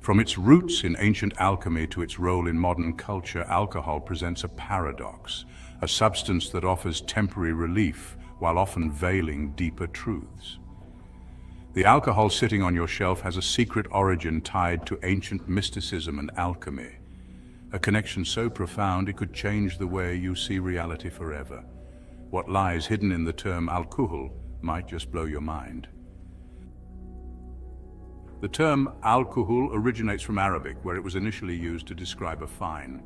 From its roots in ancient alchemy to its role in modern culture, alcohol presents a paradox, a substance that offers temporary relief while often veiling deeper truths. The alcohol sitting on your shelf has a secret origin tied to ancient mysticism and alchemy, a connection so profound it could change the way you see reality forever. What lies hidden in the term AL-Kuhul might just blow your mind. The term AL-Kuhul originates from Arabic, where it was initially used to describe a fine,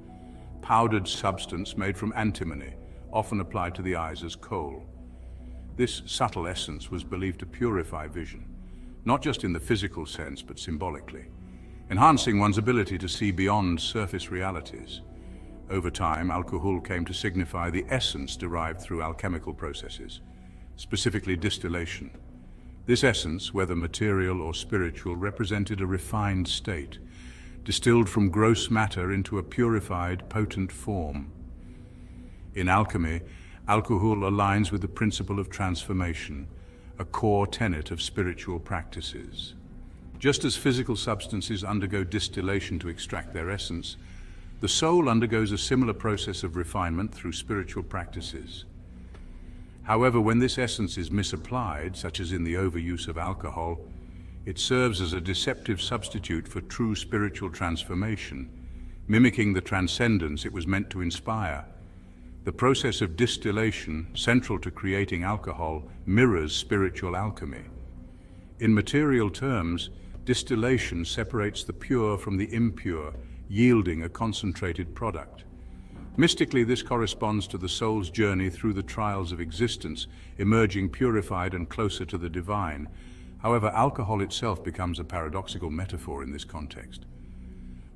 powdered substance made from antimony, often applied to the eyes as kohl. This subtle essence was believed to purify vision, not just in the physical sense, but symbolically, enhancing one's ability to see beyond surface realities. Over time, AL-Kuhul came to signify the essence derived through alchemical processes, specifically distillation. This essence, whether material or spiritual, represented a refined state, distilled from gross matter into a purified, potent form. In alchemy, AL-Kuhul aligns with the principle of transformation, a core tenet of spiritual practices. Just as physical substances undergo distillation to extract their essence, the soul undergoes a similar process of refinement through spiritual practices. However, when this essence is misapplied, such as in the overuse of alcohol, it serves as a deceptive substitute for true spiritual transformation, mimicking the transcendence it was meant to inspire. The process of distillation, central to creating alcohol, mirrors spiritual alchemy. In material terms, distillation separates the pure from the impure, yielding a concentrated product. Mystically, this corresponds to the soul's journey through the trials of existence, emerging purified and closer to the divine. However, alcohol itself becomes a paradoxical metaphor in this context.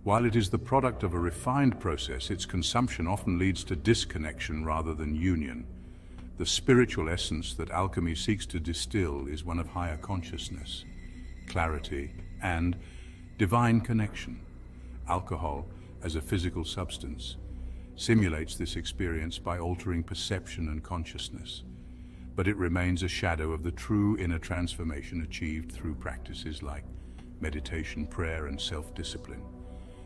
While it is the product of a refined process, its consumption often leads to disconnection rather than union. The spiritual essence that alchemy seeks to distill is one of higher consciousness, clarity, and divine connection. Alcohol, as a physical substance, simulates this experience by altering perception and consciousness, but it remains a shadow of the true inner transformation achieved through practices like meditation, prayer, and self-discipline.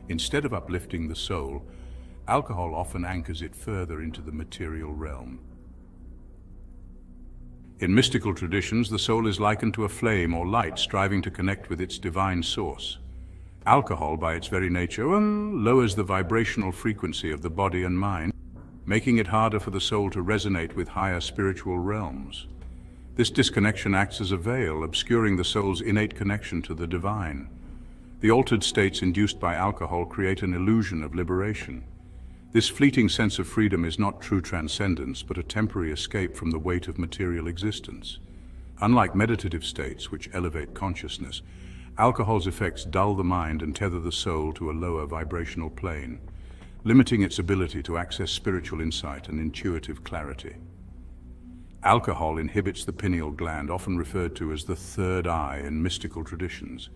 Instead of uplifting the soul, alcohol often anchors it further into the material realm. In mystical traditions, the soul is likened to a flame or light striving to connect with its divine source. Alcohol, by its very nature, lowers the vibrational frequency of the body and mind, making it harder for the soul to resonate with higher spiritual realms. This disconnection acts as a veil, obscuring the soul's innate connection to the divine. The altered states induced by alcohol create an illusion of liberation. This fleeting sense of freedom is not true transcendence, but a temporary escape from the weight of material existence. Unlike meditative states, which elevate consciousness, alcohol's effects dull the mind and tether the soul to a lower vibrational plane, limiting its ability to access spiritual insight and intuitive clarity. Alcohol inhibits the pineal gland, often referred to as the third eye in mystical traditions,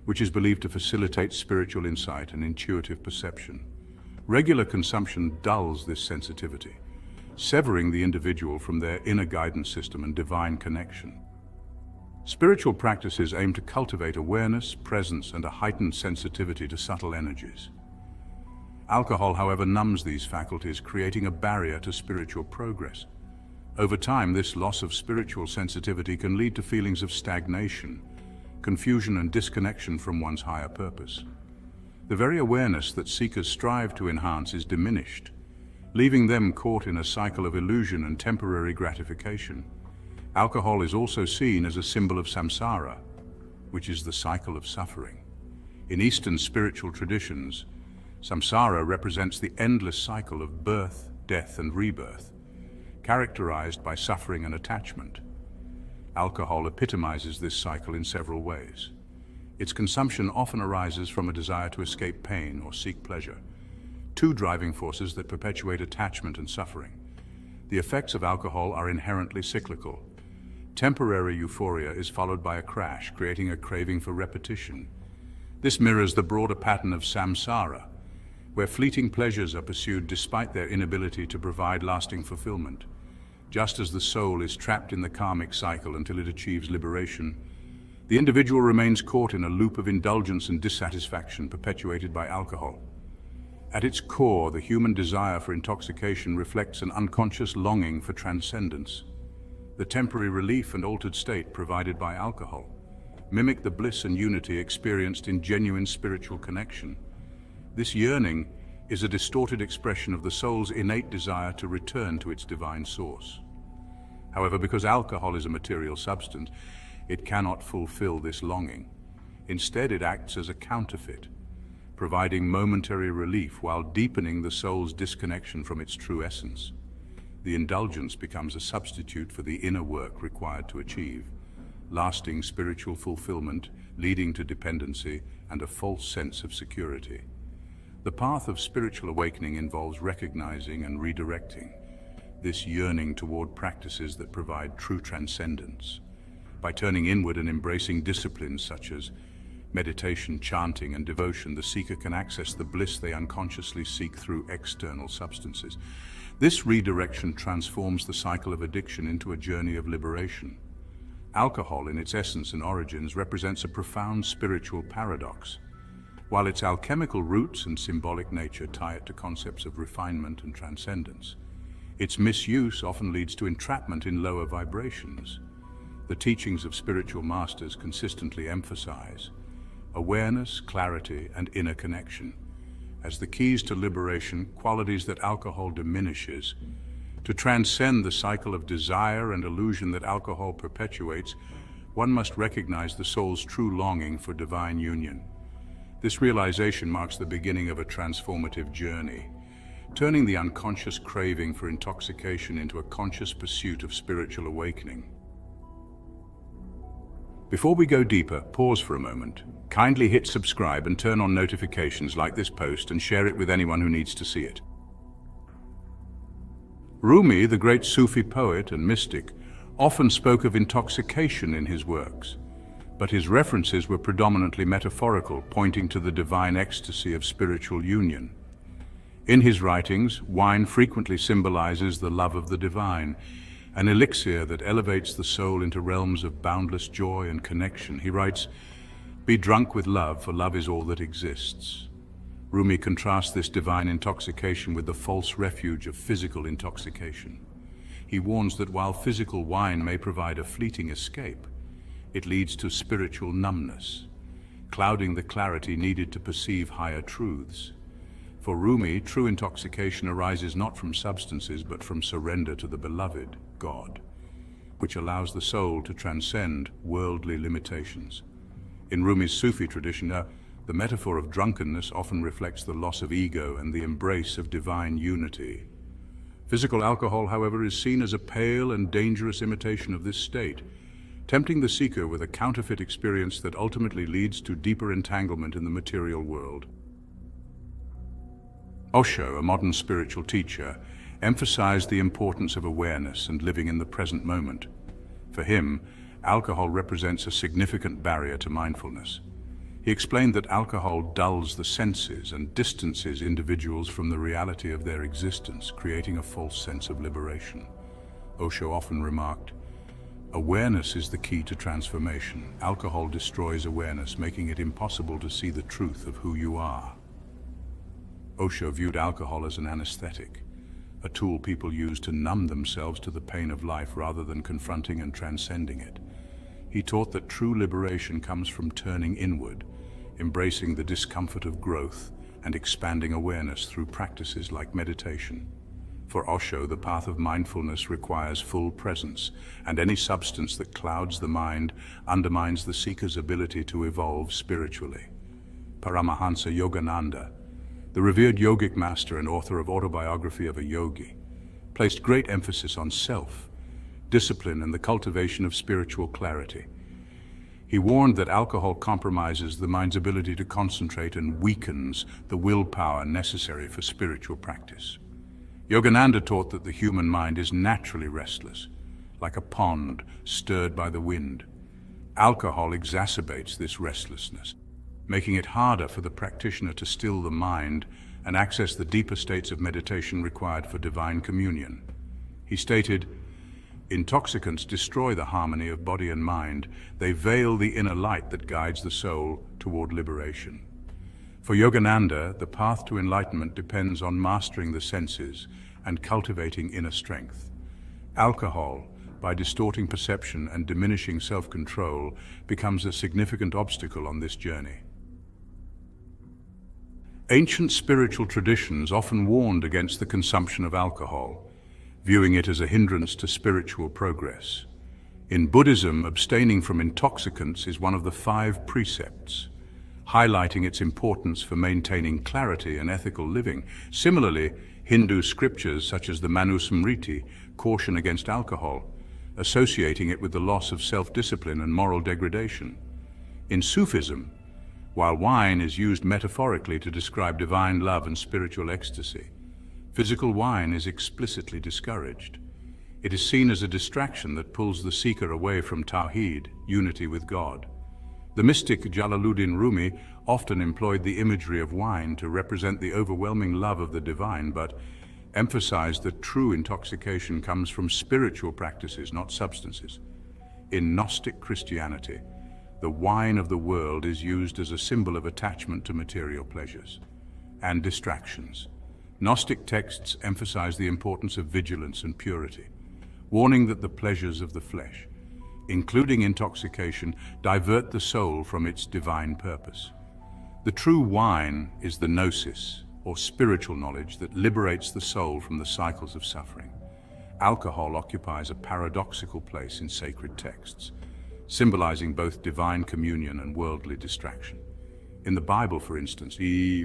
which is believed to facilitate spiritual insight and intuitive perception. Regular consumption dulls this sensitivity, severing the individual from their inner guidance system and divine connection. Spiritual practices aim to cultivate awareness, presence, and a heightened sensitivity to subtle energies. Alcohol, however, numbs these faculties, creating a barrier to spiritual progress. Over time, this loss of spiritual sensitivity can lead to feelings of stagnation, confusion, and disconnection from one's higher purpose. The very awareness that seekers strive to enhance is diminished, leaving them caught in a cycle of illusion and temporary gratification. Alcohol is also seen as a symbol of samsara, which is the cycle of suffering. In Eastern spiritual traditions, samsara represents the endless cycle of birth, death, and rebirth, characterized by suffering and attachment. Alcohol epitomizes this cycle in several ways. Its consumption often arises from a desire to escape pain or seek pleasure, two driving forces that perpetuate attachment and suffering. The effects of alcohol are inherently cyclical. Temporary euphoria is followed by a crash, creating a craving for repetition. This mirrors the broader pattern of samsara, where fleeting pleasures are pursued despite their inability to provide lasting fulfillment. Just as the soul is trapped in the karmic cycle until it achieves liberation, The individual remains caught in a loop of indulgence and dissatisfaction perpetuated by alcohol. At its core, the human desire for intoxication reflects an unconscious longing for transcendence. The temporary relief and altered state provided by alcohol mimic the bliss and unity experienced in genuine spiritual connection. This yearning is a distorted expression of the soul's innate desire to return to its divine source. However, because alcohol is a material substance, it cannot fulfill this longing. Instead, it acts as a counterfeit, providing momentary relief while deepening the soul's disconnection from its true essence. The indulgence becomes a substitute for the inner work required to achieve lasting spiritual fulfillment, leading to dependency and a false sense of security. The path of spiritual awakening involves recognizing and redirecting this yearning toward practices that provide true transcendence. By turning inward and embracing disciplines such as meditation, chanting, and devotion, the seeker can access the bliss they unconsciously seek through external substances. This redirection transforms the cycle of addiction into a journey of liberation. Alcohol, in its essence and origins, represents a profound spiritual paradox. While its alchemical roots and symbolic nature tie it to concepts of refinement and transcendence, its misuse often leads to entrapment in lower vibrations. The teachings of spiritual masters consistently emphasize awareness, clarity, and inner connection as the keys to liberation, qualities that alcohol diminishes. To transcend the cycle of desire and illusion that alcohol perpetuates, one must recognize the soul's true longing for divine union. This realization marks the beginning of a transformative journey, turning the unconscious craving for intoxication into a conscious pursuit of spiritual awakening. Before we go deeper, pause for a moment. Kindly hit subscribe and turn on notifications like this post and share it with anyone who needs to see it. Rumi, the great Sufi poet and mystic, often spoke of intoxication in his works, but his references were predominantly metaphorical, pointing to the divine ecstasy of spiritual union. In his writings, wine frequently symbolizes the love of the divine, an elixir that elevates the soul into realms of boundless joy and connection. He writes, "Be drunk with love, for love is all that exists." Rumi contrasts this divine intoxication with the false refuge of physical intoxication. He warns that while physical wine may provide a fleeting escape, it leads to spiritual numbness, clouding the clarity needed to perceive higher truths. For Rumi, true intoxication arises not from substances but from surrender to the beloved, God, which allows the soul to transcend worldly limitations. In Rumi's Sufi tradition, the metaphor of drunkenness often reflects the loss of ego and the embrace of divine unity. Physical alcohol, however, is seen as a pale and dangerous imitation of this state, tempting the seeker with a counterfeit experience that ultimately leads to deeper entanglement in the material world. Osho, a modern spiritual teacher, emphasized the importance of awareness and living in the present moment. For him, alcohol represents a significant barrier to mindfulness. He explained that alcohol dulls the senses and distances individuals from the reality of their existence, creating a false sense of liberation. Osho often remarked, "Awareness is the key to transformation. Alcohol destroys awareness, making it impossible to see the truth of who you are." Osho viewed alcohol as an anesthetic, a tool people use to numb themselves to the pain of life rather than confronting and transcending it. He taught that true liberation comes from turning inward, embracing the discomfort of growth, and expanding awareness through practices like meditation. For Osho, the path of mindfulness requires full presence, and any substance that clouds the mind undermines the seeker's ability to evolve spiritually. Paramahansa Yogananda, the revered yogic master and author of Autobiography of a Yogi, placed great emphasis on self, discipline, and the cultivation of spiritual clarity. He warned that alcohol compromises the mind's ability to concentrate and weakens the willpower necessary for spiritual practice. Yogananda taught that the human mind is naturally restless, like a pond stirred by the wind. Alcohol exacerbates this restlessness, making it harder for the practitioner to still the mind and access the deeper states of meditation required for divine communion. He stated, Intoxicants destroy the harmony of body and mind. They veil the inner light that guides the soul toward liberation. For Yogananda, the path to enlightenment depends on mastering the senses and cultivating inner strength. Alcohol, by distorting perception and diminishing self-control, becomes a significant obstacle on this journey. Ancient spiritual traditions often warned against the consumption of alcohol, viewing it as a hindrance to spiritual progress. In Buddhism, abstaining from intoxicants is one of the 5 precepts, highlighting its importance for maintaining clarity and ethical living. Similarly, Hindu scriptures such as the Manusmriti caution against alcohol, associating it with the loss of self-discipline and moral degradation. In Sufism, while wine is used metaphorically to describe divine love and spiritual ecstasy, physical wine is explicitly discouraged. It is seen as a distraction that pulls the seeker away from Tawheed, unity with God. The mystic Jalaluddin Rumi often employed the imagery of wine to represent the overwhelming love of the divine, but emphasized that true intoxication comes from spiritual practices, not substances. In Gnostic Christianity, the wine of the world is used as a symbol of attachment to material pleasures and distractions. Gnostic texts emphasize the importance of vigilance and purity, warning that the pleasures of the flesh, including intoxication, divert the soul from its divine purpose. The true wine is the gnosis, or spiritual knowledge that liberates the soul from the cycles of suffering. Alcohol occupies a paradoxical place in sacred texts, symbolizing both divine communion and worldly distraction. In the Bible, for instance,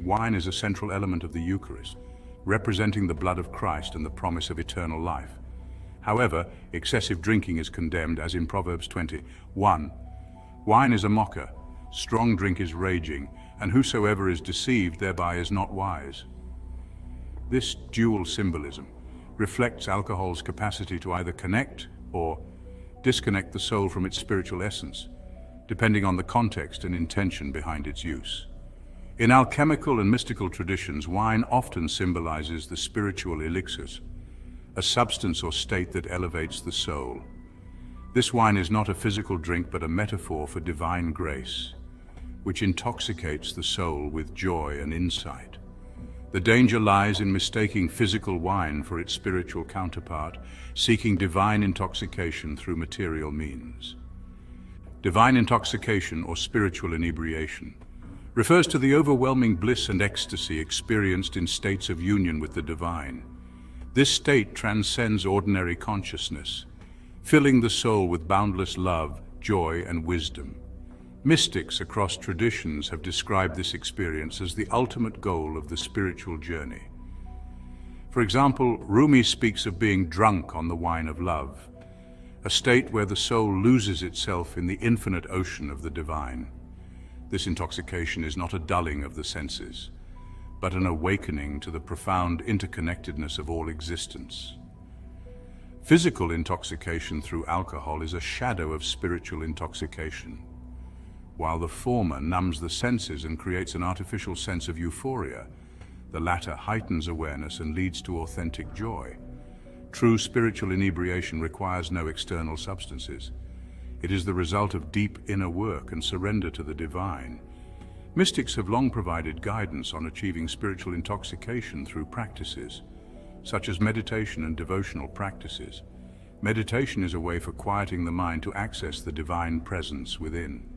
wine is a central element of the Eucharist, representing the blood of Christ and the promise of eternal life. However, excessive drinking is condemned, as in Proverbs 20:1. Wine is a mocker, strong drink is raging, and whosoever is deceived thereby is not wise. This dual symbolism reflects alcohol's capacity to either connect or disconnect the soul from its spiritual essence, depending on the context and intention behind its use. In alchemical and mystical traditions, wine often symbolizes the spiritual elixirs, a substance or state that elevates the soul. This wine is not a physical drink but a metaphor for divine grace, which intoxicates the soul with joy and insight. The danger lies in mistaking physical wine for its spiritual counterpart, seeking divine intoxication through material means. Divine intoxication, or spiritual inebriation, refers to the overwhelming bliss and ecstasy experienced in states of union with the divine. This state transcends ordinary consciousness, filling the soul with boundless love, joy, and wisdom. Mystics across traditions have described this experience as the ultimate goal of the spiritual journey. For example, Rumi speaks of being drunk on the wine of love, a state where the soul loses itself in the infinite ocean of the divine. This intoxication is not a dulling of the senses, but an awakening to the profound interconnectedness of all existence. Physical intoxication through alcohol is a shadow of spiritual intoxication. While the former numbs the senses and creates an artificial sense of euphoria, the latter heightens awareness and leads to authentic joy. True spiritual inebriation requires no external substances. It is the result of deep inner work and surrender to the divine. Mystics have long provided guidance on achieving spiritual intoxication through practices, such as meditation and devotional practices. Meditation is a way for quieting the mind to access the divine presence within.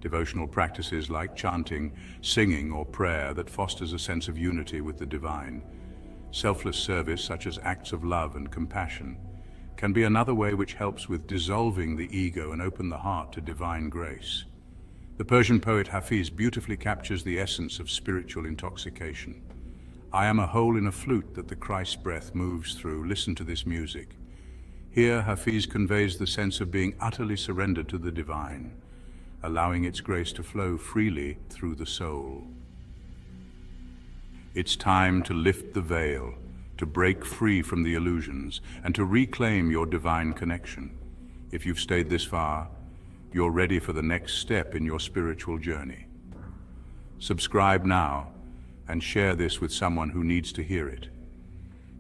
Devotional practices like chanting, singing, or prayer that fosters a sense of unity with the divine. Selfless service, such as acts of love and compassion, can be another way which helps with dissolving the ego and open the heart to divine grace. The Persian poet Hafiz beautifully captures the essence of spiritual intoxication. I am a hole in a flute that the Christ breath moves through. Listen to this music. Here, Hafiz conveys the sense of being utterly surrendered to the divine, allowing its grace to flow freely through the soul. It's time to lift the veil, to break free from the illusions, and to reclaim your divine connection. If you've stayed this far, you're ready for the next step in your spiritual journey. Subscribe now and share this with someone who needs to hear it.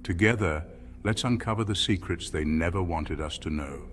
Together, Let's uncover the secrets they never wanted us to know.